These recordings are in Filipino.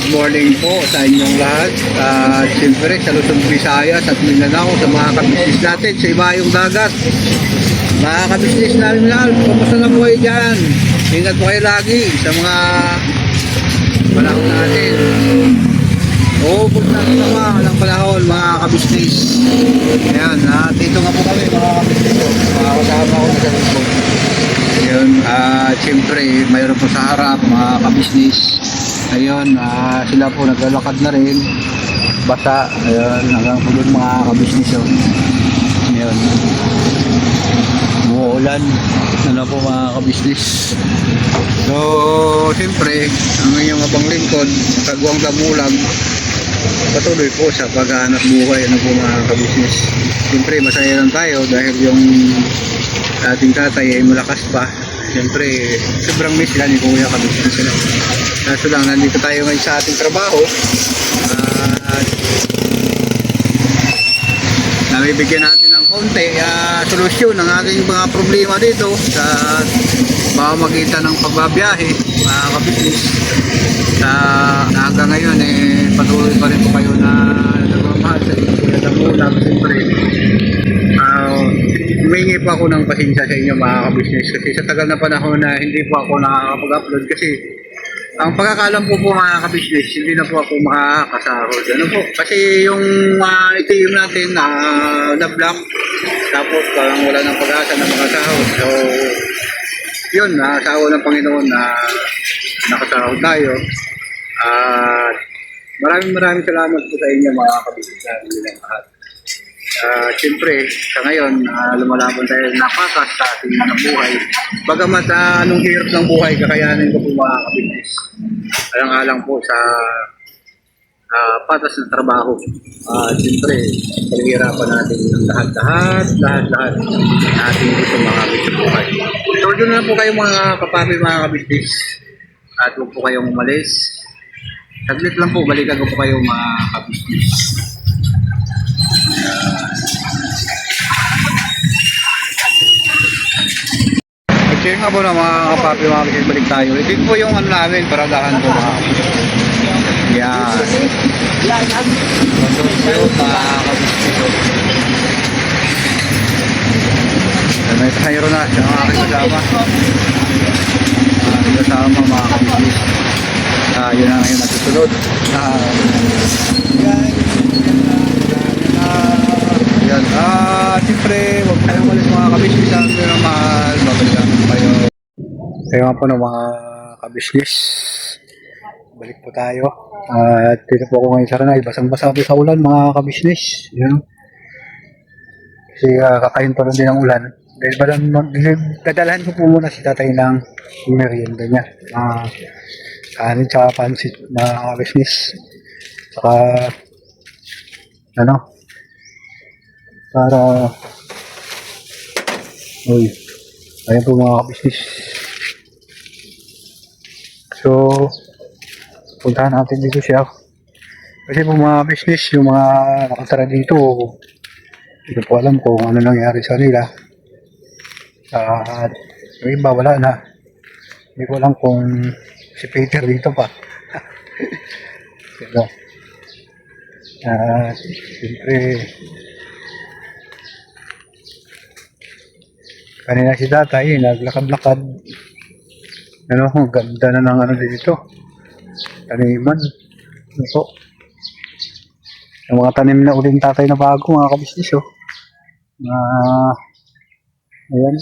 good morning po sa inyong lahat. Siyempre sa Luzon, Visayas at Mindanao, sa mga kabisnes natin sa ibayong dagat. Mga kabisnes namin lahat, kumusta na po kayo dyan? Ingat po kayo lagi sa mga panahon natin. Huwag natin naman ng panahon, mga kabisnes. Ayan, dito nga po kami mga kabisnes. Mga kasama ko na sa Luzon. Ayun, siyempre mayroon po sa harap mga kabisnes. Ayun, sila po naglalakad na rin. Bata, ayun, hanggang po doon mga kabisnes. Ayun, umuulan. Ano po mga kabisnes. So, siyempre, ang inyong abang lingkod, Kagwang Damulag, patuloy po sa paghahanap buhay. Ano po mga kabisnes. Siyempre, masaya lang tayo dahil yung ating tatay ay malakas pa. Siyempre, sobrang miss sila ni Kuya kabisnes sila. Kaso lang, nandito tayo ngayon sa ating trabaho. Nabibigyan natin ng konti solusyon ng ating mga problema dito sa pamamagitan ng pagbabiyahe, mga kabisnes. Hanggang ngayon, patuloy pa rin po kayo na nagmamahal sa inyo. Kuya Damulag, siyempre. Humingi po ako ng pasensya sa inyo mga kabisnes kasi sa tagal na panahon na hindi po ako nakakapag-upload kasi ang pagkakalam po mga kabisnes, hindi na po ako makakasahod. Ano po? Kasi yung iteam natin na block, tapos parang wala ng pag-asa na makasahod. So, yun, nakasawa ng Panginoon na nakasahod tayo. At maraming salamat po sa inyo mga kabisnes ng lahat. Siyempre, sa ngayon, lumalaban tayo napakas sa ating mga buhay. Bagamat anong hirap ng buhay, kakayanin ko po mga kabisnes. Alang-alang po sa patas ng trabaho. Siyempre, paghihirapan natin ng lahat natin dito mga kabisnes buhay. So, doon na po kayo mga kapapi, mga kabisnes. At huwag po kayong umalis. Saglit lang po, balikan ko po kayo mga kabisnes. Check nga po na mga kapapi, mga kabisnes, balik tayo. Ito po yung ano namin, paradahan po mga kabisnes. Yan. Ito mga kabisnes. May pasayro na siya mga aking kasama. Kasama mga kabisnes. Yun na ngayon nagsusunod. Yan. Siyempre, huwag tayo umalis mga kabisnes. Ang yun ang mahal. Babalikan kayo. Kaya nga po ng mga kabisnes. Balik po tayo. At dito po ako ngayon sa Ranay. Basang-basa po sa ulan mga kabisnes. Yan. Kasi kakain pa rin din ang ulan. Dahil dadalhan ko po muna si tatay ng merienda niya. Kanin tsaka pansit mga kabisnes. Tsaka ano, para ayun po mga kabisnes. So puntahan natin dito siya kasi po mga business yung mga nakatara dito, hindi po alam kung ano nangyari sa nila. At yung iba wala na, hindi ko alam kung si Peter dito pa. Pero siyempre kanina si tatay naglakad-lakad. Ano, ganda na ng ano dito, taniman. Ano po, yung mga tanim na uling tatay na bago mga kabisnes. Ayan.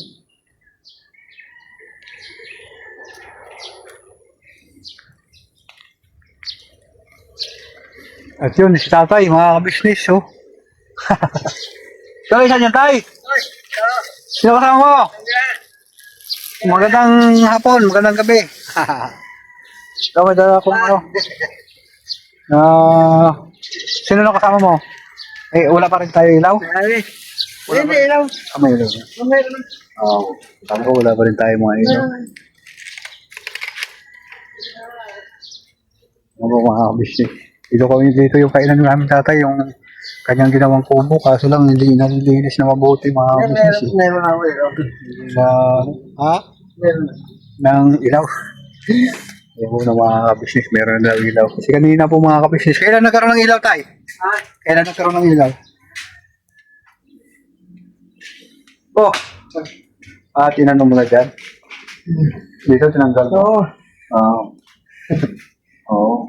At yun, si tatay, mga kabisnes. So, saan yan, tay? Sino kasama mo? Magandang hapon, magandang gabi. So, may dala akong ano. Sino na kasama mo? Wala pa rin tayo ilaw? Hindi, ilaw. May ilaw. Tama ko, wala pa rin tayo mga ilaw. Mga kabisnes. Dito yung kainan namin tatay, yung kanyang ginawang kubo, kaso lang hindi nalilinis na mabuti mga kabisnes. Meron ako ilaw. Ng ilaw. Yung po ng mga kabisnes, meron na ilaw. Kasi kanina po mga kabisnes, kailan nagkaroon ng ilaw tayo? Kailan nagkaroon ng ilaw? Oh, tinanong mo na dyan. Dito tinanggal mo. Oo. Oo. Oo.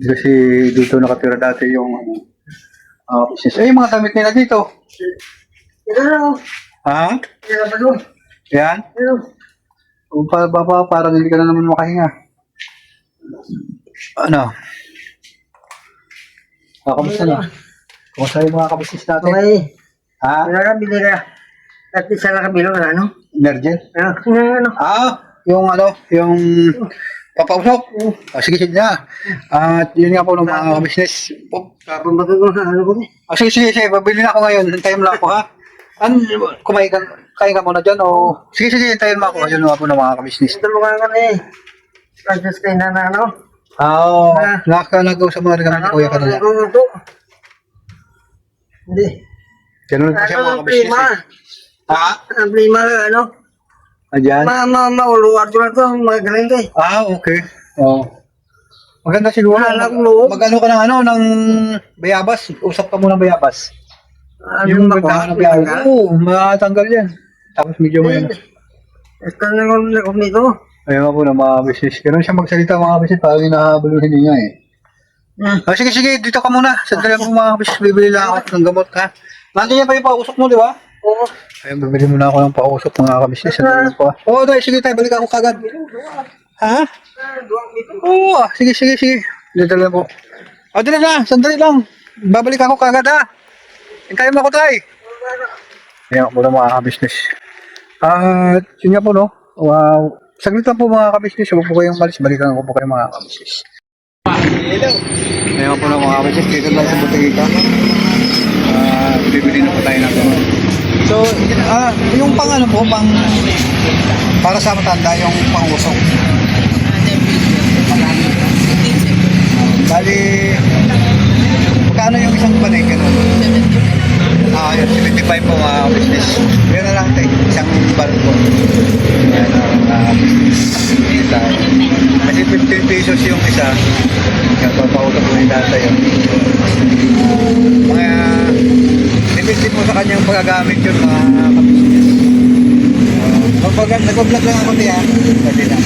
Kasi dito nakatira dati yung business. Eh, yung mga damit nila dito. Ito na. Ha? Ito na ba doon? Yan? Ito. O, parang hindi ka na naman makahinga. Ano? Kamusta na? Kamusta yung mga kabusiness natin? Okay. Ha? Wala ka, bili ka. At isa lang ka bilang, ano? Emergent? Ano? Yung papausok. Sige, sige na. At yun nga po ng mga business. Pabambagay ko sa ano ko. Sige, babili na ako ngayon. Hintayin mo lang ako, ha? Kumain ka, kain ka muna dyan, o... Sige, hintayin mo ako. Yun nga po ng mga business. Ito mo ka eh. Francis kay na ano? Oo. Nag-usap mo na rin kami ni Kuya kanina. Hindi. Ganun po siya mga business. Ha? Ang prima, ano? Ayan? Mauluwag ko na ito. Magaling ka eh. Okay. Oo. Maganda siguro. Mag-ano ka ng bayabas. Usap ka muna ng bayabas. Yung maganda ng bayabas. Oo, matanggal yan. Tapos medyo may ano. Ito na ako nito. Ayun nga po ng mga business. Ganun siya magsalita mga business. Parang hinahabol yung hininga eh. Sige, dito ka muna. Sandali po mga business. Bibili lang ako ng gamot ha. Nandiyan pa yung pausok mo, di ba? Oo. Ayun, bibili muna ako ng pausok mga kabisnes. Sandali lang po ha. Oo, dahil sige tayo. Balik ako kagad. Ha? Oo, sige. Dito lang po. Dali na. Sandali lang. Babalik ako kagad ha. Hintayin mo ako tayo. Ayan po na mga kabisnes. At yun nga po no. Wow. Saglit lang po mga kabisnes. Huwag po kayong malis. Balikan ko po kayo mga kabisnes. Ayan po na mga kabisnes. Dito lang sa butika. Bibili na po tayo ng gamot. So, yung pang ano po, para sa matanda, yung pang-usok. Bali, magkano yung isang banay ganun? Yun, 75 po mga business. Yun na lang tayo, isang balon po. Yan ang business. Kasi 15 pesos yung isa. Yan, papautap po yung data yun. Mga, depende po sa kanyang pagagamit yun mga business. Nag-vlog lang ako diyan. Pwede na.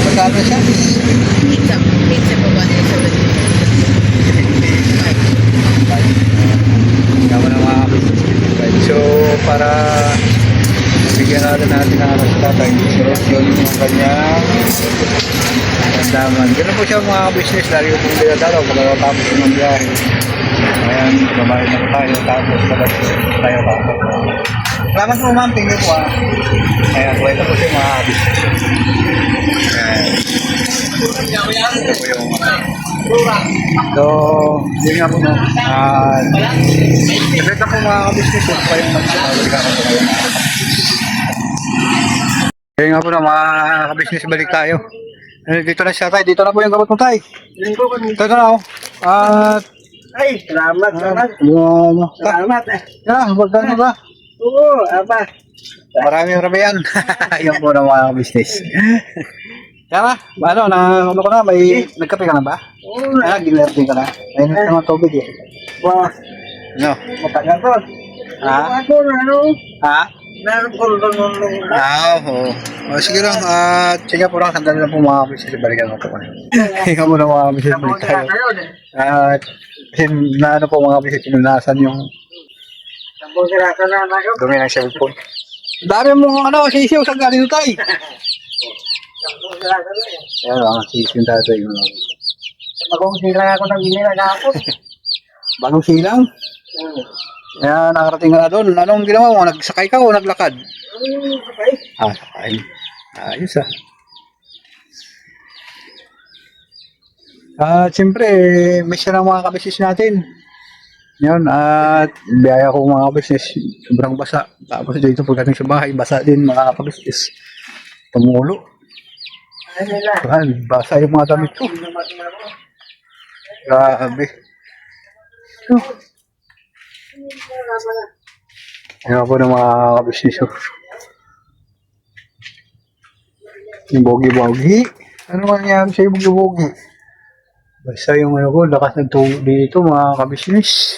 Magkano siya? Pizza po ba din sa wala? Kama ng mga business. So, para bigyan natin ng aras tatay. So, yun yung kanyang daman. Ganun po siya mga business. Lagi ko pong dinadalaw. Pagkatapos ng biyahe. Ayan, babae na tayo. Tapos tayo tapos. Salamat po ma'am. Tingnan po ha. Ayan, so ito po siya mga business. Ayan. Ito po yung so, yun nga po no. Saglit na po mga business. Huwag pa yung balik ako po kayo. Kaya nga po na mga kabisnes, balik tayo. Dito na siya tayo. Dito na po yung gamot mo tayo. Dito na ako. Ay, salamat. Salamat eh. Magkano ba? Oo, apa. Maraming yan. Yan po na mga kabisnes. Kaya ano ko na, nagkape ka na ba? Oo. Giler din ka na. May naman tubig eh. Wah, No. matagal ko. Ha? Ako na ano? Ha? Meron ko Oo. Sige lang, sige po lang, sandali lang po mga kabisnes, balikan mo po ko. Ikaw mo na mga kabisnes, balik tayo. Kasi naano po mga kabisnes, pinunasan yung Sabong sirasa na ako. dumi ng cellphone. Dami mong sisiw sa galing tayo. Sabong sirasa na eh. Ayan ang sisiw tatay. Bagong silang ako ng ginila ako. Bagong silang? Ayan, nakarating ka na doon. Anong ginawa mo? Nagsakay ka o naglakad? Okay. Sakay. Ayos siyempre, miss na ng mga kabisnes natin. Yun, at biyaya ko mga kabisnes. Sobrang basa. Tapos dito pagdating sa bahay, basa din mga kabisnes. Tumulo. Ay nila. Basa yung mga damit ko. Grabe. Ayun po ng mga kabisnes. Yung bogi-bogi. Ano mangyayari sa'yo, bogi-bogi? Basta yung ano ko, lakas ng tubo dito, mga kabisnes.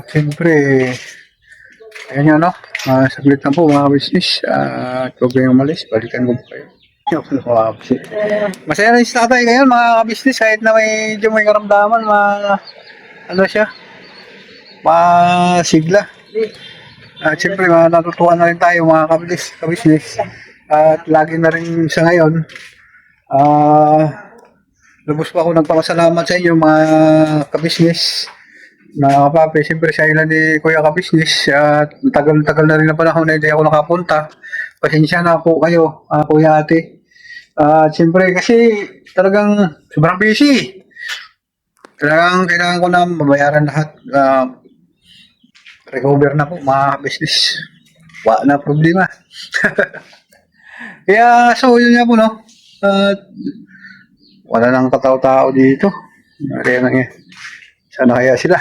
Siyempre, ayan yun, no? Saglit lang po, mga kabisnes. At huwag kayong umalis, balikan ko po kayo. Masaya na yung tatay ngayon, mga kabisnes, kahit na may karamdaman, ano siya, masigla. At siyempre, natutuwa na rin tayo, mga kabisnes. At lagi na rin sa ngayon, lubos pa ako nagpapasalamat sa inyo, mga kabisnes, mga kapapi. Siyempre, sa ilan ni Kuya Kabisnes, at tagal-tagal na rin na panahon na hindi ako nakapunta. Pasensya na po kayo, Kuya Ate. Siyempre, kasi talagang sobrang busy. Talagang kailangan ko na mabayaran lahat. Recover na po, mga business. Wala na problema. Kaya, so, yun nga po, no? Wala nang katao-tao dito. Kaya na yan. Sana kaya sila.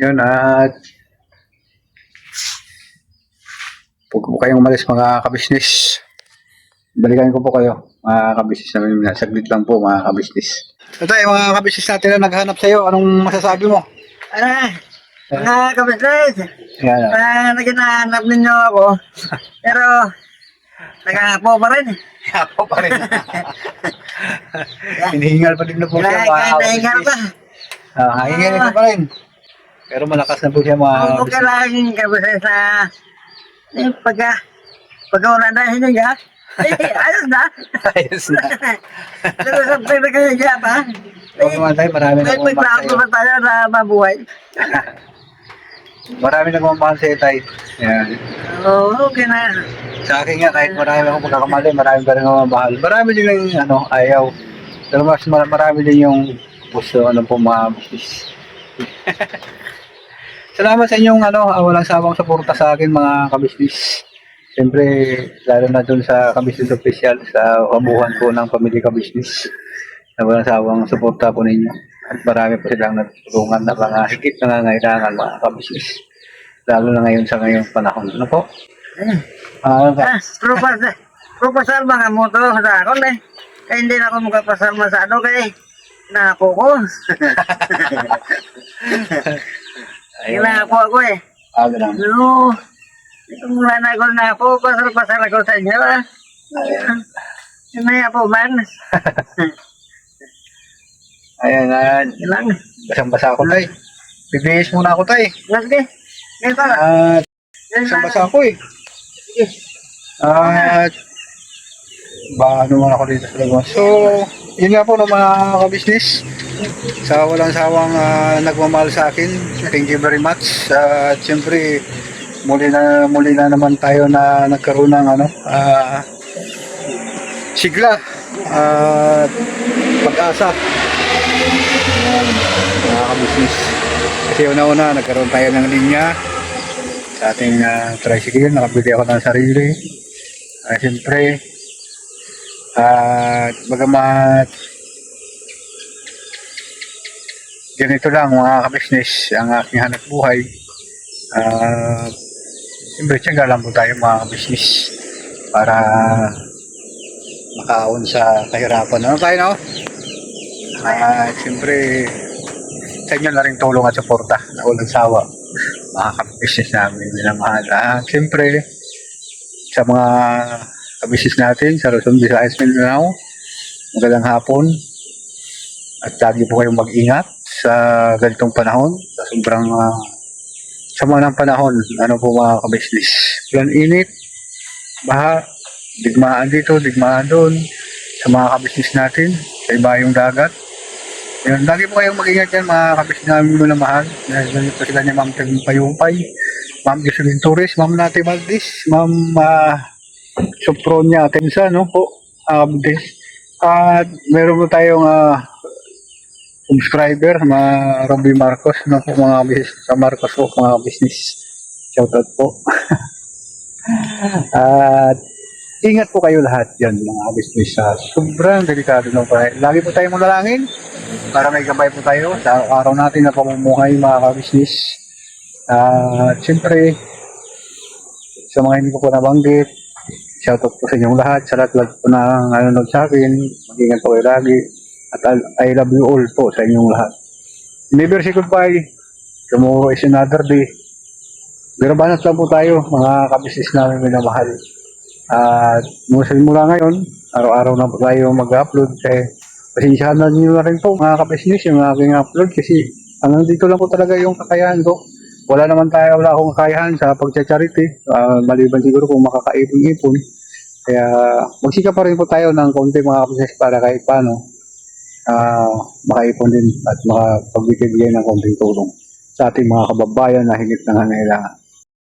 Yun, at huwag po kayong umalis, mga kabisnes. Balikan ko po kayo, mga kabisnes namin. Saglit lang po, mga kabisnes. Ito mga kabisnes natin na naghanap sa'yo. Anong masasabi mo? Mga kabisnes, Yan. naginahanap ninyo ako. Pero, naghahapo pa rin. Ako pa rin. Hinihingal pa din na po siya, mga Nahingal pa. Hingal ka pa rin. Pero malakas na po siya, mga Oo, kailangan kabisnes na pagka wala na hininga, ayos na. ayos na. Pero sa pagkahiga pa, Huwag naman tayo, marami na may kumamahal pagkakot sa'yo. pa tayo na mabuhay. Marami na kumamahal sa'yo, tay. Yan. Oo, okay na. Sa akin nga, kahit marami akong pagkakamali, marami pa rin ako mamahal. Marami din yung ayaw. Pero mas marami din yung gusto, po, mga business. Salamat sa inyong walang sawang suporta sa akin, mga kabisnis. Siyempre, lalo na dun sa kabisnis official, sa kabuhan ko ng pamilya kabisnis. Na walang sawang suporta po ninyo. At marami po silang natutulungan na mga higit na nangangailangan, mga kabisnis. Lalo na ngayon sa ngayong panahon. Ano po? Propasal mga mo to sa akin eh. Kaya hindi na ako magpapasal masyado kaya nako ko. Ginako ako eh. Ganun. No, mula na ako, pasal-pasal ako sa inyo ah. Hinaya po man. Ayan, Ilang. basang-basa ako, tay. Bibihis muna ako, tay. Sige. Ganito na. At basang-basa ako eh. At ano man ako dito sa labas. So, yun nga po ng mga kabisnis. Sa walang sawang nagmamahal sa akin. Thank you very much. At siyempre, muli na naman tayo na nagkaroon ng sigla at pag-asa. Mga kabisnis. Kasi una-una, nagkaroon tayo ng linya sa ating tricycle. Nakabili ako ng sarili. Siyempre, at bagamat ganito lang, mga kabisnes, ang aking hanap buhay. Siyempre, tiyaga lang po tayo, mga kabisnes, para makaon sa kahirapan. Ano tayo, no? Siyempre, sa inyo na rin tulong at suporta na walang sawa, mga kabisnes namin, minamahal. Siyempre, sa mga kabisnes natin sa Luzon, Visayas, Mindanao, magandang hapon at lagi po kayong mag-ingat sa ganitong panahon, sa sobrang sama ng panahon, po, mga kabisnes. Walang init, baha, digmaan dito, digmaan doon, sa mga kabisnes natin, sa iba yung dagat. Yun, lagi po kayong mag-ingat yan, mga kabisnes namin mo na mahal. Ganito sila ni Ma'am Teng Payumpay, Ma'am Jocelyn Torres, Ma'am Nati Valdez, Ma'am Sopronia Atensa, no po, at meron po tayong subscriber, mga Robby Marcos, no po, mga business, sa Marcos po, mga business, shoutout po. At ingat po kayo lahat yan, mga business, sobrang delikado ng panahon. Lagi po tayong manalangin para may gabay po tayo sa araw natin na pamumuhay, mga business. At siyempre, sa mga hindi ko po nabanggit, Shoutout po sa inyong lahat, sa lahat po na nanonood sa akin. Mag-ingat po kayo lagi. At I love you all po sa inyong lahat. Never say goodbye. Tomorrow is another day. Birabanat lang po tayo, mga kabisnes namin minamahal. At mula ngayon, araw-araw na po tayo mag-upload. Kaya pasensyahan na nyo na rin po mga kabisnes yung aking upload kasi hanggang dito lang po talaga yung kakayahan ko. Wala akong kakayahan sa pagcha-charity. Maliban siguro kung makakaipon-ipon. Kaya magsikap pa rin po tayo ng konti mga kabisnes para kahit paano makaipon din at makapagbigay ng konting tulong sa ating mga kababayan na higit na nangailangan.